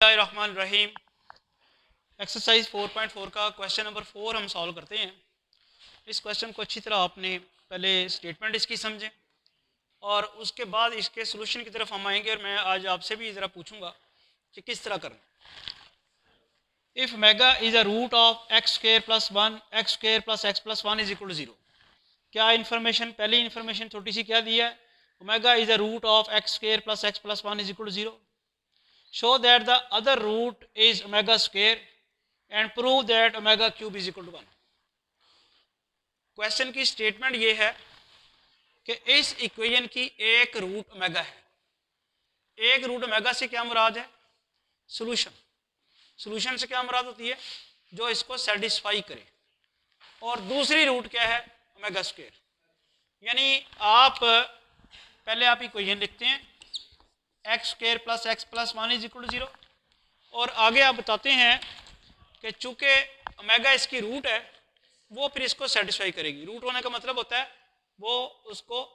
रहीम। Exercise 4.4 का question number 4 हम solve करते हैं। इस क्वेश्चन को अच्छी तरह आपने पहले स्टेटमेंट इसकी समझें और उसके बाद इसके सोल्यूशन की तरफ हम आएंगे और मैं आज आपसे भी ज़रा पूछूंगा कि किस तरह करना। If omega is a root of x square plus 1 x square plus x plus 1 is equal to 0। क्या इन्फॉर्मेशन, पहली इन्फॉर्मेशन छोटी सी क्या दी है? Omega is a root of x square plus x plus 1 is equal to 0। Show that the other root is omega square and prove that omega cube is equal to 1। Question की statement ये है कि इस equation की एक root omega है। एक root omega से क्या मुराद है? सोल्यूशन। सोल्यूशन से क्या मुराद होती है? जो इसको सेटिस्फाई करे। और दूसरी रूट क्या है? Omega square. यानी आप पहले आप इक्वेशन लिखते हैं x square plus x plus 1 is equal to 0 और आगे आप बताते हैं कि चूंकि ओमेगा इसकी रूट है वो फिर इसको सेटिस्फाई करेगी। रूट होने का मतलब होता है वो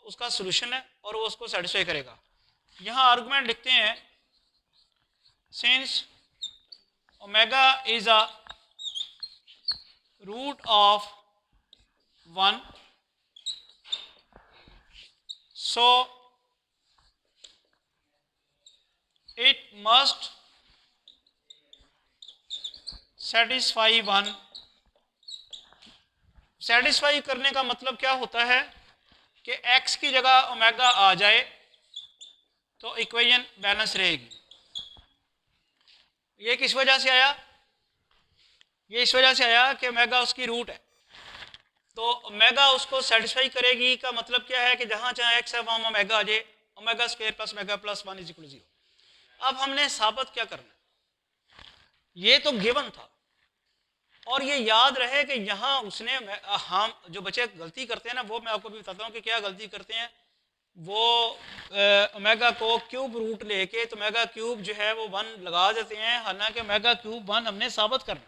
उसका सोल्यूशन है और वो उसको सेटिस्फाई करेगा। यहाँ आर्गुमेंट लिखते हैं since omega is a root of 1 so it must satisfy 1। Satisfy करने का मतलब क्या होता है कि x की जगह ओमेगा आ जाए तो इक्वेशन बैलेंस रहेगी। ये किस वजह से आया? ये इस वजह से आया कि ओमेगा उसकी रूट है तो ओमेगा उसको सेटिस्फाई करेगी। का मतलब क्या है कि जहां जहां x है वहां ओमेगा आ जाए। Omega square plus omega plus 1 is equal to 0। अब हमने साबित क्या करना? ये तो गिवन था और ये याद रहे कि यहाँ उसने हम जो बच्चे गलती करते हैं ना, वो मैं आपको भी बताता हूँ कि क्या गलती करते हैं। वो ओमेगा को क्यूब रूट लेके तो ओमेगा क्यूब जो है वो 1 लगा देते हैं, हालांकि ओमेगा क्यूब 1 हमने साबित करना।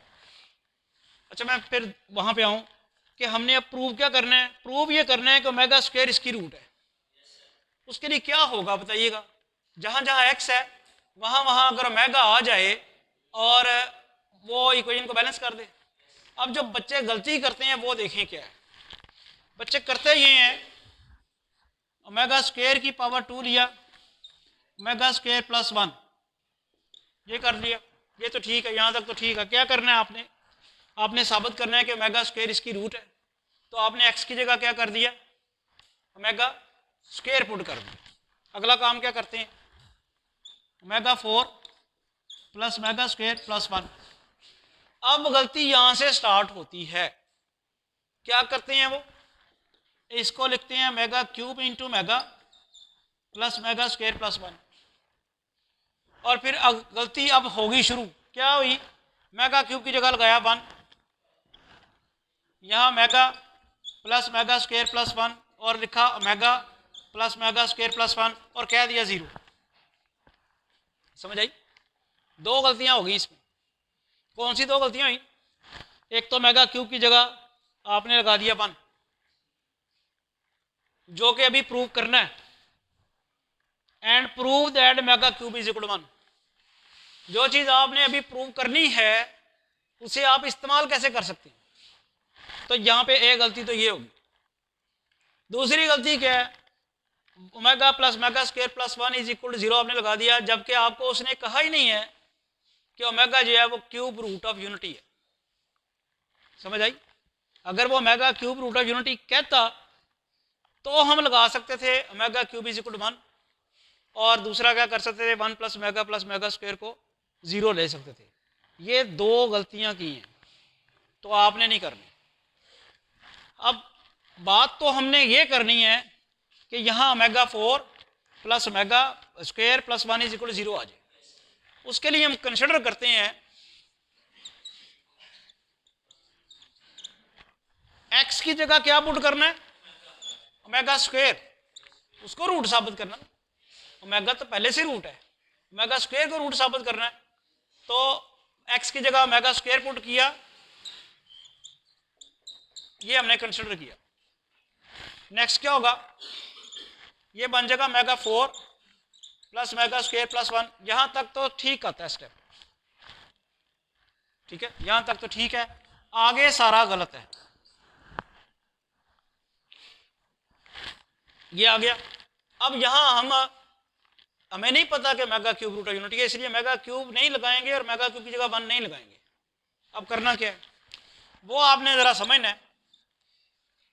अच्छा, मैं फिर वहाँ पे आऊँ कि हमने अब प्रूव क्या करना है। प्रूव ये करना है कि ओमेगा स्क्वायर इसकी रूट है। उसके लिए क्या होगा बताइएगा? जहाँ जहाँ एक्स है वहाँ वहाँ अगर ओमेगा आ जाए और वो इक्वेशन को बैलेंस कर दे। अब जो बच्चे गलती करते हैं वो देखें क्या है। बच्चे करते ये हैं, ओमेगा स्क्वायर की पावर 2 लिया, ओमेगा स्क्वायर प्लस 1 ये कर लिया। ये तो ठीक है, यहाँ तक तो ठीक है। क्या करना है आपने साबित करना है कि ओमेगा स्क्वायर इसकी रूट है। तो आपने एक्स की जगह क्या कर दिया? ओमेगा स्क्वायर पुट कर दिया। अगला काम क्या करते हैं? Omega 4 plus omega square plus 1। अब गलती यहां से स्टार्ट होती है। क्या करते हैं वो? इसको लिखते हैं omega cube into omega plus omega square plus 1 और फिर गलती अब होगी शुरू। क्या हुई? ओमेगा क्यूब की जगह लगाया 1, यहाँ omega plus omega square plus 1 और लिखा omega plus omega square plus 1 और कह दिया 0। समझ आई? दो गलतियां हो गई इसमें। कौन सी दो गलतियां हुई? एक तो ओमेगा क्यूब की जगह आपने लगा दिया 1 जो कि अभी प्रूव करना है। And prove that omega cube is equal to 1। जो चीज आपने अभी प्रूव करनी है उसे आप इस्तेमाल कैसे कर सकते हैं? तो यहां पे एक गलती तो ये होगी। दूसरी गलती क्या है? Omega plus omega square plus 1 is equal to 0 आपने लगा दिया, जबकि आपको उसने कहा ही नहीं है कि ओमेगा जो है वो क्यूब रूट ऑफ यूनिटी है। समझ आई? अगर वो omega cube root of unity कहता तो हम लगा सकते थे omega cube is equal to 1 और दूसरा क्या कर सकते थे? 1 प्लस ओमेगा स्क्वायर को 0 ले सकते थे। ये दो गलतियां की हैं तो आपने नहीं करनी। अब बात तो हमने ये करनी है कि यहाँ omega 4 plus omega square plus 1 is equal to 0 आ जाए। उसके लिए हम कंसिडर करते हैं एक्स की जगह क्या पुट करना है? Omega square. उसको रूट साबित करना। ओमेगा तो पहले से रूट है, ओमेगा स्क्वायर को रूट साबित करना है। तो एक्स की जगह ओमेगा स्क्वायर पुट किया, ये हमने कंसिडर किया। नेक्स्ट क्या होगा? ये बन जाएगा omega 4 plus omega square plus 1। यहां तक तो ठीक आता है स्टेप। ठीक है, यहां तक तो ठीक है, आगे सारा गलत है। ये आ गया। अब यहां हमें नहीं पता कि omega cube root of unity है, इसलिए मेगा क्यूब नहीं लगाएंगे और मेगा क्यूब की जगह 1 नहीं लगाएंगे। अब करना क्या है वो आपने जरा समझना है।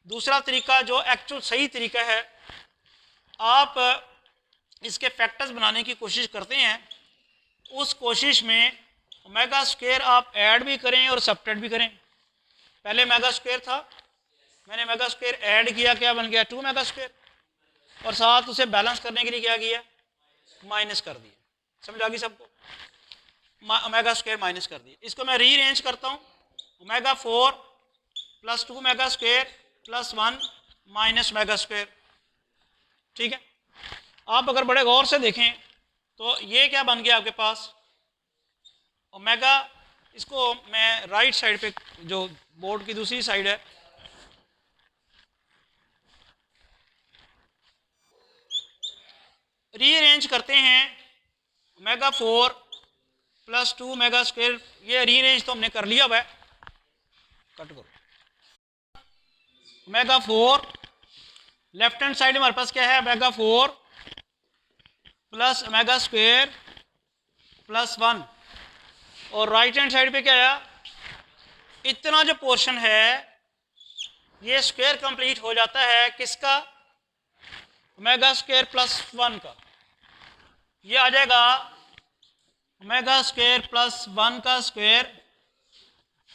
दूसरा तरीका जो एक्चुअल सही तरीका है, आप इसके फैक्टर्स बनाने की कोशिश करते हैं, उस कोशिश में मेगा स्क्वायर आप ऐड भी करें और सबट्रैक्ट भी करें। पहले मेगा स्क्वायर था, मैंने मेगा स्क्वायर ऐड किया, क्या बन गया 2 मेगा स्क्वायर, और साथ उसे बैलेंस करने के लिए क्या किया, माइनस कर दिया। समझ आ गई सबको, ओमेगा स्क्वायर माइनस कर दिया। इसको मैं रीअरेंज करता हूँ, omega 4 plus 2 mega square plus 1 minus mega square. ठीक है, आप अगर बड़े गौर से देखें तो ये क्या बन गया आपके पास, ओमेगा, इसको मैं राइट साइड पे जो बोर्ड की दूसरी साइड है रीअरेंज करते हैं, ओमेगा 4 प्लस 2 मेगा स्क्वायर, ये रीअरेंज तो हमने कर लिया हुआ है, कट करो। ओमेगा 4 लेफ्ट हैंड साइड में हमारे पास क्या है, omega 4 plus omega square plus 1, और राइट हैंड साइड पे क्या आया, इतना जो पोर्शन है ये स्क्वायर कंप्लीट हो जाता है किसका, ओमेगा स्क्वायर प्लस 1 का। ये आ जाएगा ओमेगा स्क्वायर प्लस 1 का स्क्वायर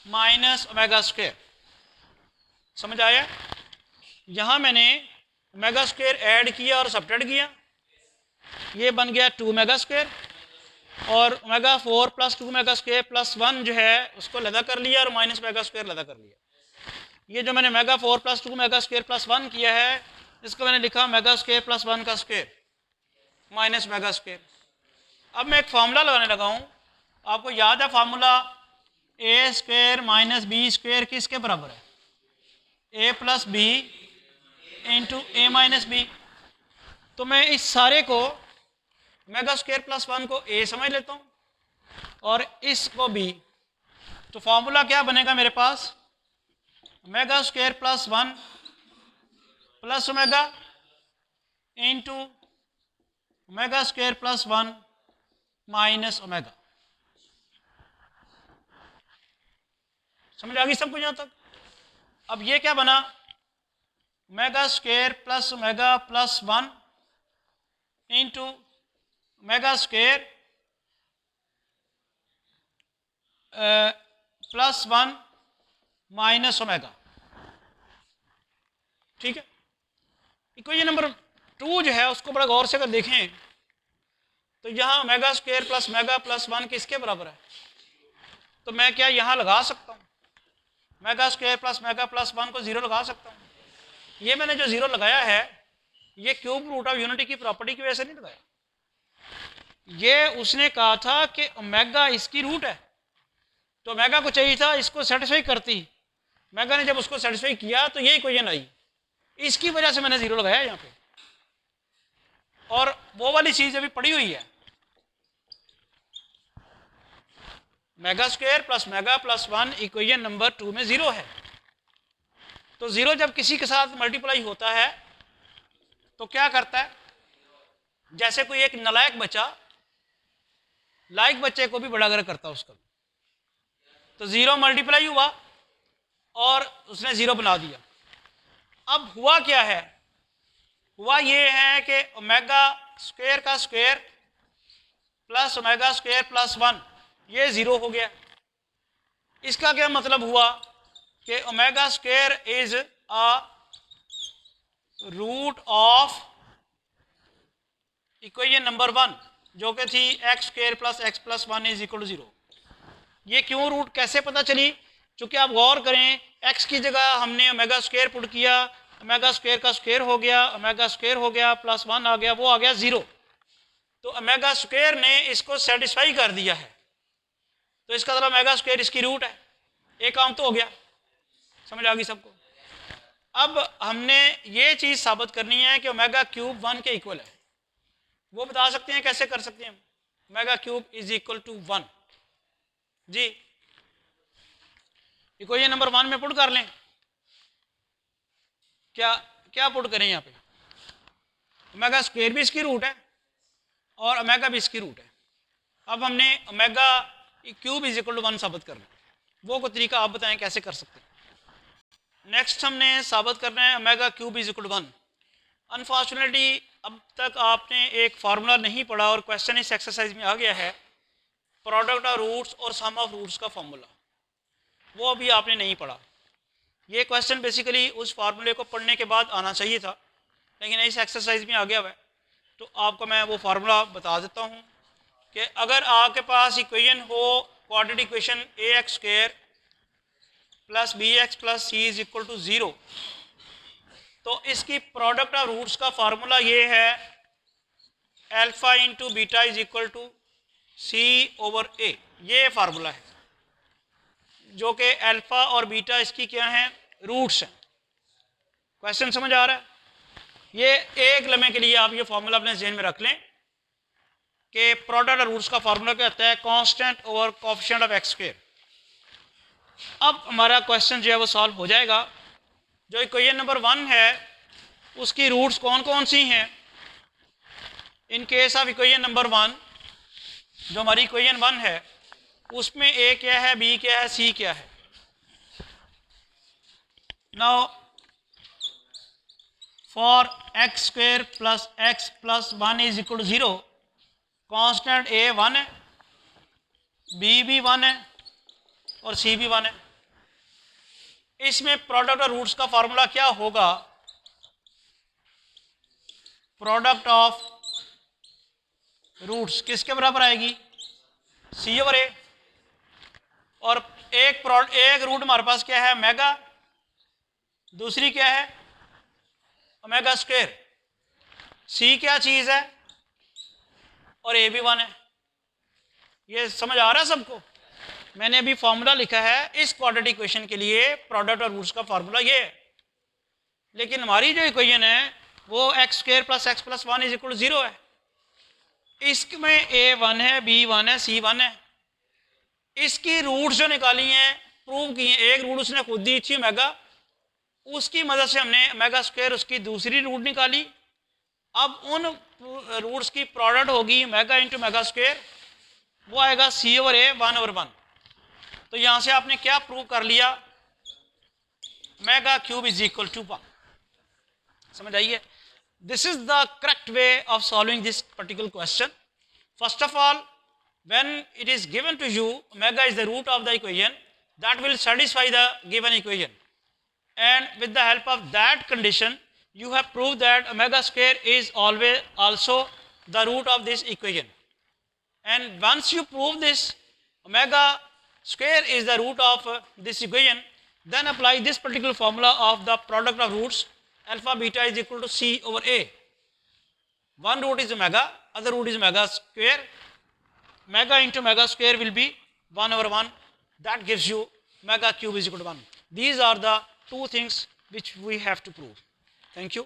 माइनस ओमेगा स्क्वायर। समझ आया, यहां मैंने ओमेगा स्क्वायर ऐड किया और सबट्रैक्ट किया, ये बन गया 2 मेगा स्क्वायर, और omega 4 plus 2 mega square plus 1 जो है उसको लदा कर लिया और माइनस मेगा स्क्वायर लदा कर लिया। ये जो मैंने mega 4 plus 2 mega square plus 1 किया है, इसको मैंने लिखा मेगा स्क्वायर प्लस 1 का स्क्वायर माइनस मेगा स्क्वायर। अब मैं एक फार्मूला लगाने लगा हूँ, आपको याद है फार्मूला, ए स्क्वायर माइनस बी स्क्वायर किसके बराबर है, ए प्लस बी इंटू ए माइनस बी। तो मैं इस सारे को मेगा स्क्वायर प्लस 1 को ए समझ लेता हूँ और इसको बी, तो फार्मूला क्या बनेगा मेरे पास, omega square plus 1 plus omega into omega square plus 1 minus omega. समझ आ गई सबको यहां तक। अब ये क्या बना, omega square plus omega plus 1 into omega square plus 1 minus omega. ठीक है, इक्वेशन नंबर 2 जो है उसको बड़ा गौर से अगर देखें तो यहाँ omega square plus mega plus 1 किसके बराबर है, तो मैं क्या यहाँ लगा सकता हूँ, mega square plus mega plus 1 को 0 लगा सकता हूँ। ये मैंने जो 0 लगाया है ये क्यूब रूट ऑफ यूनिटी की प्रॉपर्टी की वजह से नहीं लगाया, ये उसने कहा था कि ओमेगा इसकी रूट है, तो ओमेगा को चाहिए था इसको सेटिस्फाई करती, ओमेगा ने जब उसको सेटिस्फाई किया तो ये इक्वेशन आई, इसकी वजह से मैंने 0 लगाया यहाँ पे। और वो वाली चीज अभी पड़ी हुई है, mega square plus mega plus 1 equation number 2 में 0 है। तो 0 जब किसी के साथ मल्टीप्लाई होता है तो क्या करता है, जैसे कोई एक नालायक बच्चा लायक बच्चे को भी बड़ा अगर करता है उसका, तो 0 मल्टीप्लाई हुआ और उसने 0 बना दिया। अब हुआ क्या है, हुआ ये है कि ओमेगा स्क्वायर का square plus omega square plus 1 ये 0 हो गया। इसका क्या मतलब हुआ कि omega square is a root of equation number 1 जो कि थी x square plus x plus 1 is equal to 0। ये क्यों रूट कैसे पता चली, क्योंकि आप गौर करें एक्स की जगह हमने ओमेगा स्क्वायर पुट किया, ओमेगा स्क्वायर का स्क्वायर हो गया, ओमेगा स्क्वायर हो गया प्लस 1 आ गया, वो आ गया 0। तो ओमेगा स्क्वायर ने इसको सेटिस्फाई कर दिया है, तो इसका मतलब ओमेगा स्क्वायर इसकी रूट है, एक काम तो हो गया। समझ आ गई सबको। अब हमने ये चीज साबित करनी है कि ओमेगा क्यूब 1 के इक्वल है, वो बता सकते हैं कैसे कर सकते हैं, omega cube is equal to 1 जी। इक्वेशन नंबर 1 में पुट कर लें। क्या क्या पुट करें यहाँ पे? ओमेगा स्क्वायर भी इसकी रूट है और ओमेगा भी इसकी रूट है। अब हमने omega cube is equal to 1 साबित करना है। वो कोई तरीका आप बताएं कैसे कर सकते हैं। नेक्स्ट हमने साबित करना है omega cube is equal to 1। Unfortunately अब तक आपने एक फार्मूला नहीं पढ़ा और क्वेश्चन इस एक्सरसाइज में आ गया है, प्रोडक्ट ऑफ रूट्स और सम ऑफ रूट्स का फार्मूला, वो अभी आपने नहीं पढ़ा। ये क्वेश्चन बेसिकली उस फार्मूले को पढ़ने के बाद आना चाहिए था, लेकिन इस एक्सरसाइज में आ गया हुआ है। तो आपको मैं वो फार्मूला बता देता हूँ कि अगर आपके पास इक्वेशन हो quadratic equation a x square plus b x plus c is equal to 0, तो इसकी प्रोडक्ट ऑफ रूट्स का फार्मूला ये है alpha into beta is equal to c over a. ये फार्मूला है जो कि अल्फा और बीटा इसकी क्या हैं, रूट्स हैं। क्वेश्चन समझ आ रहा है? ये एक लम्हे के लिए आप ये फार्मूला अपने जहन में रख लें कि प्रोडक्ट ऑफ रूट्स का फार्मूला क्या होता है, constant over coefficient of x square. अब हमारा क्वेश्चन जो है वो सॉल्व हो जाएगा। जो इक्वेशन नंबर 1 है उसकी रूट्स कौन कौन सी हैं? In case of equation number 1, जो हमारी इक्वेशन 1 है उसमें ए क्या है, बी क्या है, सी क्या है। Now for X square plus x plus 1 is equal to 0, constant A 1 है, बी भी 1 है और सी भी 1 है। इसमें प्रोडक्ट ऑफ रूट्स का फार्मूला क्या होगा? प्रोडक्ट ऑफ रूट्स किसके बराबर आएगी, सी ओवर ए। और एक रूट हमारे पास क्या है, ओमेगा, दूसरी क्या है, ओमेगा स्क्वायर। सी क्या चीज है और ए भी 1 है। ये समझ आ रहा है सबको? मैंने अभी फार्मूला लिखा है इस क्वाड्रेटिक इक्वेशन के लिए, प्रोडक्ट और रूट्स का फार्मूला ये है। लेकिन हमारी जो इक्वेशन है वो x square plus x plus 1 is equal to 0 है। इसमें ए 1 है, बी 1 है, सी 1 है। इसकी रूट्स जो निकाली हैं, प्रूव की हैं, एक रूट उसने खुद दी थी ओमेगा, उसकी मदद से हमने ओमेगा स्क्वायर उसकी दूसरी रूट निकाली। अब उन रूट्स की प्रोडक्ट होगी ओमेगा इंटू ओमेगा स्क्वायर, वो आएगा सी ओवर ए 1 ओवर 1। तो यहां से आपने क्या प्रूव कर लिया, omega cube is equal to 1। समझ आइए? This is the correct way of solving this particular question. First of all, when it is given to you omega is the root of the equation, that will satisfy the given equation, and with the help of that condition you have proved that omega square is always also the root of this equation. And once you prove this omega square is the root of this equation, then apply this particular formula of the product of roots alpha beta is equal to c over a. One root is omega, other root is omega square. Omega into omega square will be 1 over 1. That gives you omega cube is equal to 1. These are the two things which we have to prove. Thank you.